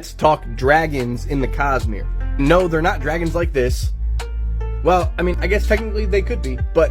Let's talk dragons in the Cosmere. No, they're not dragons like this. Well, I mean, I guess technically they could be, but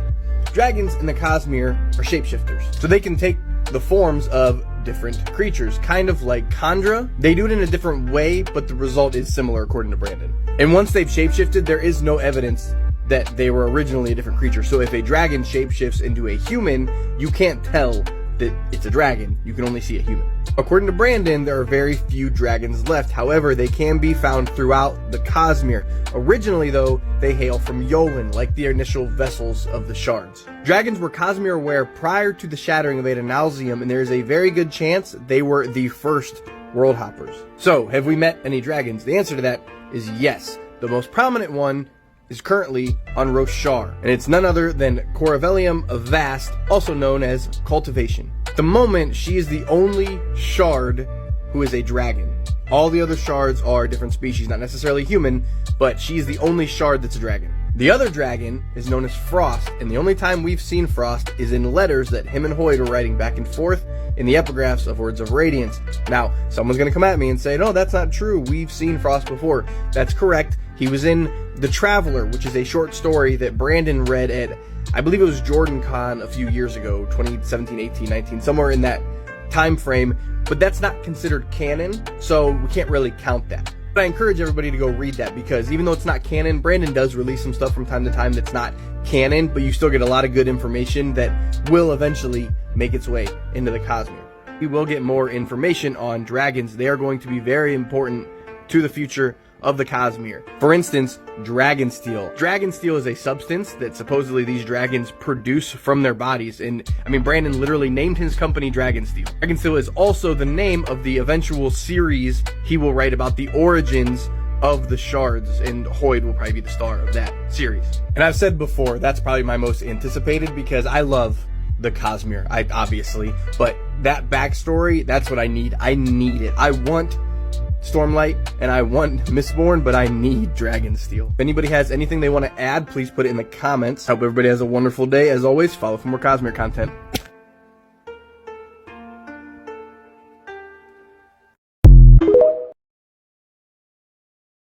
dragons in the Cosmere are shapeshifters. So they can take the forms of different creatures, kind of like Kandra. They do it in a different way, but the result is similar according to Brandon. And once they've shapeshifted, there is no evidence that they were originally a different creature. So if a dragon shapeshifts into a human, you can't tell that it's a dragon. You can only see a human. According to Brandon, there are very few dragons left. However, they can be found throughout the Cosmere. Originally, though, they hail from Yolen, like the initial vessels of the shards. Dragons were Cosmere aware prior to the shattering of Adonalsium, and there is a very good chance they were the first world hoppers. So, have we met any dragons? The answer to that is yes. The most prominent one is currently on Roshar, and it's none other than Corvelium Vast, also known as Cultivation. At the moment, she is the only shard who is a dragon. All the other shards are different species, not necessarily human, but she's the only shard that's a dragon. The other dragon is known as Frost, and the only time we've seen Frost is in letters that him and Hoyd were writing back and forth in the epigraphs of Words of Radiance. Now, someone's gonna come at me and say, no, that's not true. We've seen Frost before. That's correct. He was in The Traveler, which is a short story that Brandon read at, I believe it was Jordan Con a few years ago, 2017, 18, 19, somewhere in that time frame, but that's not considered canon, so we can't really count that. But I encourage everybody to go read that, because even though it's not canon, Brandon does release some stuff from time to time that's not canon, but you still get a lot of good information that will eventually make its way into the Cosmere. We will get more information on dragons. They are going to be very important to the future of the Cosmere. For instance, Dragonsteel. Dragonsteel is a substance that supposedly these dragons produce from their bodies, and I mean, Brandon literally named his company Dragonsteel. Dragonsteel is also the name of the eventual series he will write about the origins of the shards, and Hoyd will probably be the star of that series. And I've said before, that's probably my most anticipated, because I love the Cosmere, obviously, but that backstory, that's what I need. I need it. I want Stormlight, and I want Mistborn, but I need Dragonsteel. If anybody has anything they want to add, please put it in the comments. Hope everybody has a wonderful day. As always, follow for more Cosmere content.